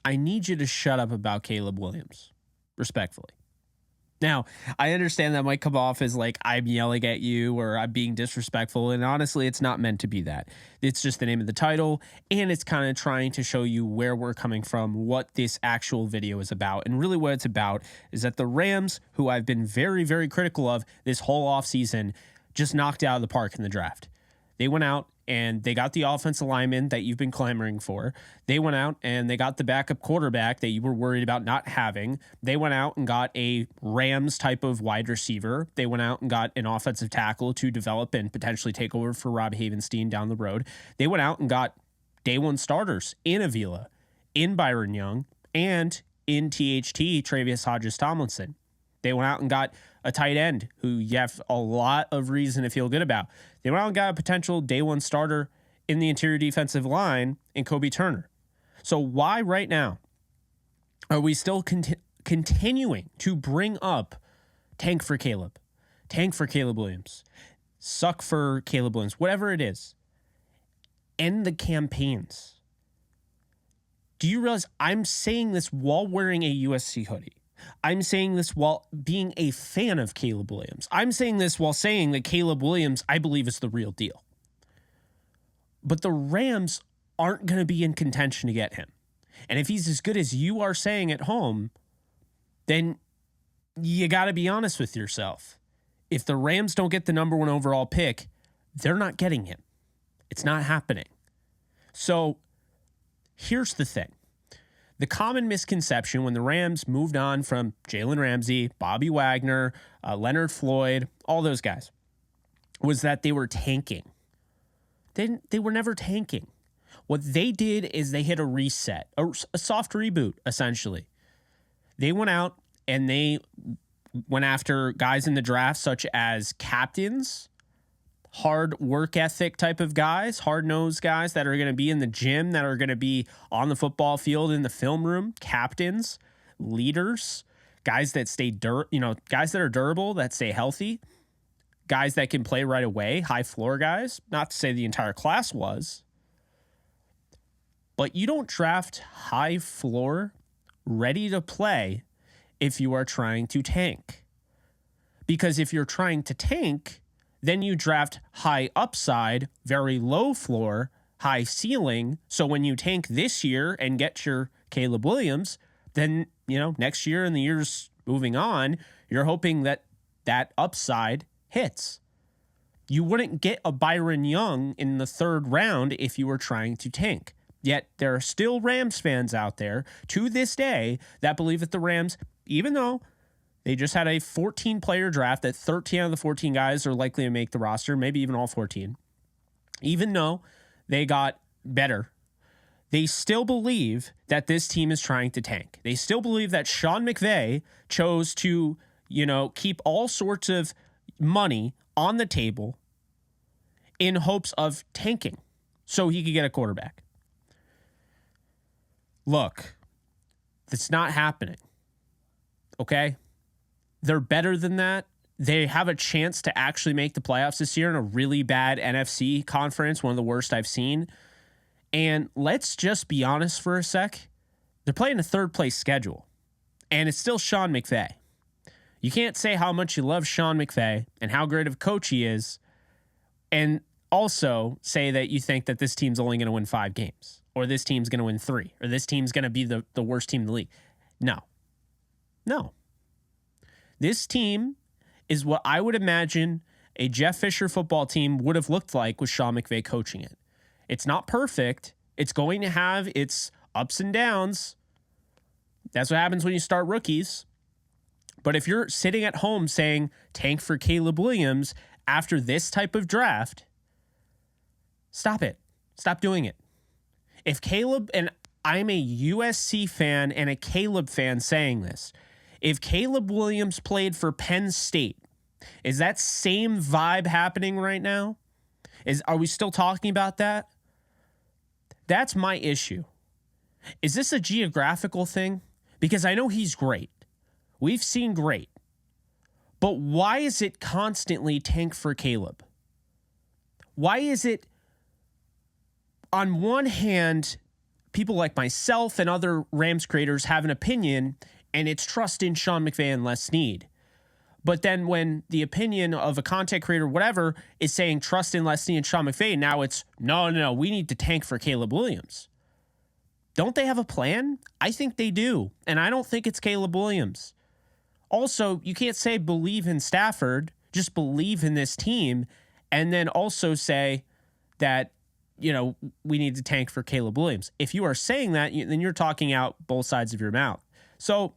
I need you to shut up about Caleb Williams, respectfully. Now, I understand that might come off as like I'm yelling at you or I'm being disrespectful. And honestly, it's not meant to be that. It's just the name of the title. And it's kind of trying to show you where we're coming from, what this actual video is about. And really what it's about is that the Rams, who I've been very, very critical of this whole offseason, just knocked out of the park in the draft. They went out and they got the offensive lineman that you've been clamoring for. They went out and they got the backup quarterback that you were worried about not having. They went out and got a Rams type of wide receiver. They went out and got an offensive tackle to develop and potentially take over for Rob Havenstein down the road. They went out and got day one starters in Avila, in Byron Young, and in THT, Travius Hodges-Tomlinson. They went out and got a tight end who you have a lot of reason to feel good about. They went out and got a potential day one starter in the interior defensive line in Kobe Turner. So why right now are we still continuing to bring up tank for Caleb Williams, suck for Caleb Williams, whatever it is, end the campaigns? Do you realize I'm saying this while wearing a USC hoodie? I'm saying this while being a fan of Caleb Williams. I'm saying this while saying that Caleb Williams, I believe, is the real deal. But the Rams aren't going to be in contention to get him. And if he's as good as you are saying at home, then you got to be honest with yourself. If the Rams don't get the number 1 overall pick, they're not getting him. It's not happening. So here's the thing. The common misconception when the Rams moved on from Jalen Ramsey, Bobby Wagner, Leonard Floyd, all those guys, was that they were tanking. They were never tanking. What they did is they hit a reset, a soft reboot, essentially. They went out and they went after guys in the draft such as captains, hard work ethic type of guys, hard-nosed guys that are going to be in the gym, that are going to be on the football field, in the film room, captains, leaders, guys that guys that are durable, that stay healthy, guys that can play right away, high floor guys. Not to say the entire class was, but you don't draft high floor, ready to play if you are trying to tank. Because if you're trying to tank, then you draft high upside, very low floor, high ceiling. So when you tank this year and get your Caleb Williams, then, next year and the years moving on, you're hoping that that upside hits. You wouldn't get a Byron Young in the 3rd round if you were trying to tank. Yet there are still Rams fans out there to this day that believe that the Rams, even though they just had a 14-player draft that 13 out of the 14 guys are likely to make the roster, maybe even all 14. Even though they got better, they still believe that this team is trying to tank. They still believe that Sean McVay chose to, keep all sorts of money on the table in hopes of tanking so he could get a quarterback. Look, that's not happening. Okay? They're better than that. They have a chance to actually make the playoffs this year in a really bad NFC conference, one of the worst I've seen. And let's just be honest for a sec. They're playing a 3rd place schedule, and it's still Sean McVay. You can't say how much you love Sean McVay and how great of a coach he is, and also say that you think that this team's only going to win 5 games, or this team's going to win 3, or this team's going to be the worst team in the league. No. This team is what I would imagine a Jeff Fisher football team would have looked like with Sean McVay coaching it. It's not perfect. It's going to have its ups and downs. That's what happens when you start rookies. But if you're sitting at home saying tank for Caleb Williams after this type of draft, stop it. Stop doing it. If Caleb, and I'm a USC fan and a Caleb fan saying this, if Caleb Williams played for Penn State, is that same vibe happening right now? Are we still talking about that? That's my issue. Is this a geographical thing? Because I know he's great. We've seen great. But why is it constantly tank for Caleb? Why is it, on one hand, people like myself and other Rams creators have an opinion, and it's trust in Sean McVay and Les Snead. But then when the opinion of a content creator, whatever, is saying trust in Les Snead and Sean McVay, now it's no, we need to tank for Caleb Williams. Don't they have a plan? I think they do. And I don't think it's Caleb Williams. Also, you can't say believe in Stafford, just believe in this team, and then also say that, we need to tank for Caleb Williams. If you are saying that, then you're talking out both sides of your mouth. So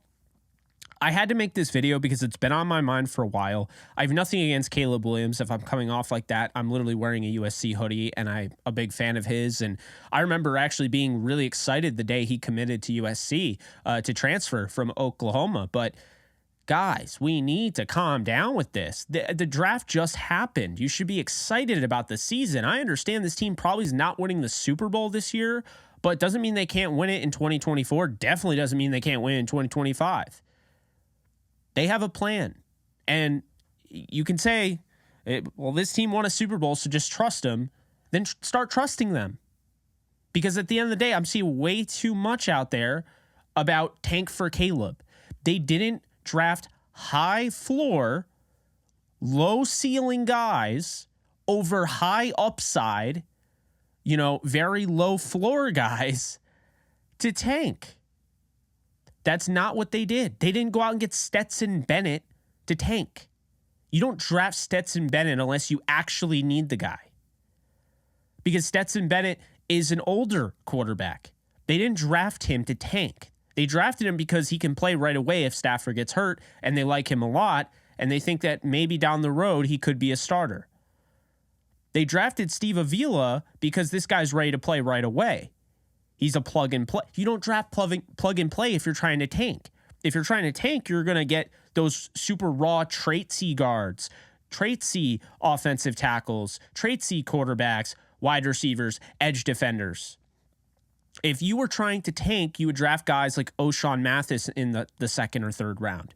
I had to make this video because it's been on my mind for a while. I have nothing against Caleb Williams. If I'm coming off like that, I'm literally wearing a USC hoodie, and I'm a big fan of his. And I remember actually being really excited the day he committed to USC to transfer from Oklahoma. But guys, we need to calm down with this. The draft just happened. You should be excited about the season. I understand this team probably is not winning the Super Bowl this year, but it doesn't mean they can't win it in 2024. Definitely doesn't mean they can't win in 2025. They have a plan. And you can say, well, this team won a Super Bowl, so just trust them. Then start trusting them. Because at the end of the day, I'm seeing way too much out there about tank for Caleb. They didn't draft high floor, low ceiling guys over high upside, very low floor guys to tank. That's not what they did. They didn't go out and get Stetson Bennett to tank. You don't draft Stetson Bennett unless you actually need the guy. Because Stetson Bennett is an older quarterback. They didn't draft him to tank. They drafted him because he can play right away if Stafford gets hurt, and they like him a lot, and they think that maybe down the road he could be a starter. They drafted Steve Avila because this guy's ready to play right away. He's a plug and play. You don't draft plug and play if you're trying to tank. If you're trying to tank, you're going to get those super raw trait-C guards, trait-C offensive tackles, trait-C quarterbacks, wide receivers, edge defenders. If you were trying to tank, you would draft guys like O'Shawn Mathis in the second or third round.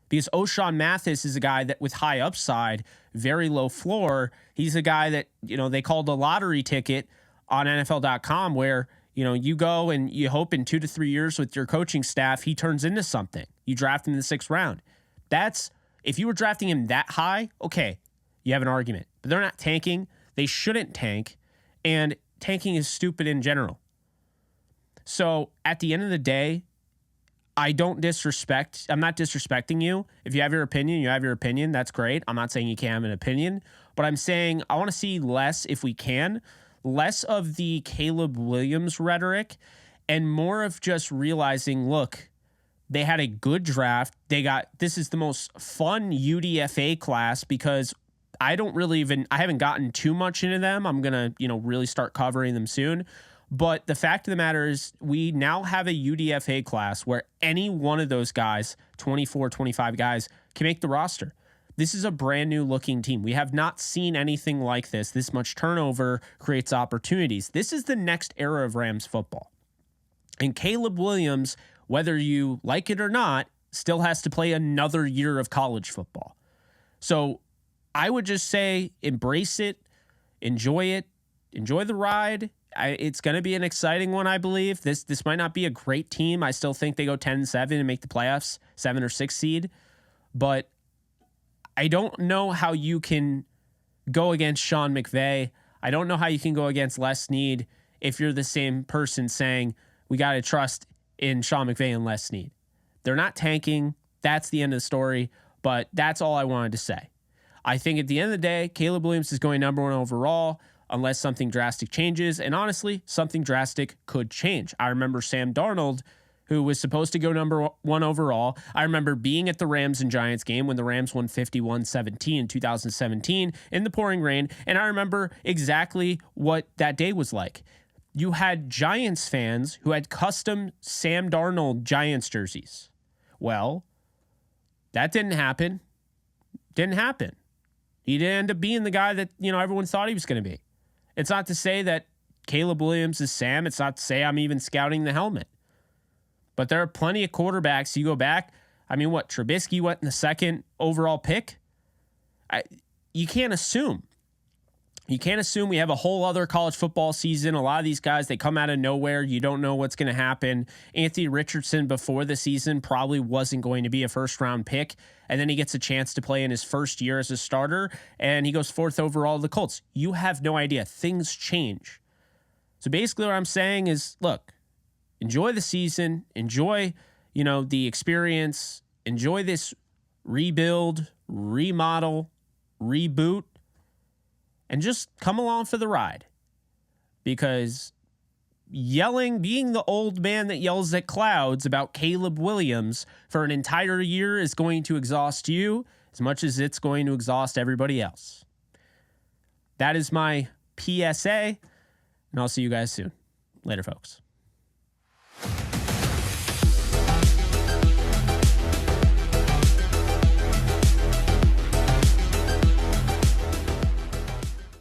Because O'Shawn Mathis is a guy that with high upside, very low floor. He's a guy that, they called a lottery ticket on NFL.com where, you go and you hope in 2 to 3 years with your coaching staff, he turns into something. You draft him in the 6th round. If you were drafting him that high, okay, you have an argument. But they're not tanking. They shouldn't tank. And tanking is stupid in general. So at the end of the day, I'm not disrespecting you. If you have your opinion, you have your opinion. That's great. I'm not saying you can't have an opinion, but I'm saying I want to see less, if we can, less of the Caleb Williams rhetoric and more of just realizing, look, they had a good draft. This is the most fun UDFA class because I haven't gotten too much into them. I'm going to, really start covering them soon. But the fact of the matter is we now have a UDFA class where any one of those guys, 24, 25 guys, can make the roster. This is a brand new looking team. We have not seen anything like this. This much turnover creates opportunities. This is the next era of Rams football. And Caleb Williams, whether you like it or not, still has to play another year of college football. So I would just say embrace it, enjoy the ride. It's going to be an exciting one, I believe. This might not be a great team. I still think they go 10-7 and make the playoffs, 7 or 6 seed. But I don't know how you can go against Sean McVay. I don't know how you can go against Les Snead if you're the same person saying we got to trust in Sean McVay and Les Snead. They're not tanking. That's the end of the story. But that's all I wanted to say. I think at the end of the day, Caleb Williams is going number 1 overall. Unless something drastic changes. And honestly, something drastic could change. I remember Sam Darnold, who was supposed to go number 1 overall. I remember being at the Rams and Giants game when the Rams won 51-17 in 2017 in the pouring rain. And I remember exactly what that day was like. You had Giants fans who had custom Sam Darnold Giants jerseys. Well, that didn't happen. Didn't happen. He didn't end up being the guy that, everyone thought he was going to be. It's not to say that Caleb Williams is Sam. It's not to say I'm even scouting the helmet. But there are plenty of quarterbacks. You go back, Trubisky went in the 2nd overall pick? You can't assume. You can't assume we have a whole other college football season. A lot of these guys, they come out of nowhere. You don't know what's going to happen. Anthony Richardson before the season probably wasn't going to be a first-round pick, and then he gets a chance to play in his first year as a starter, and he goes 4th overall to the Colts. You have no idea. Things change. So basically what I'm saying is, look, enjoy the season. Enjoy, the experience. Enjoy this rebuild, remodel, reboot. And just come along for the ride, because being the old man that yells at clouds about Caleb Williams for an entire year is going to exhaust you as much as it's going to exhaust everybody else. That is my PSA, and I'll see you guys soon. Later, folks.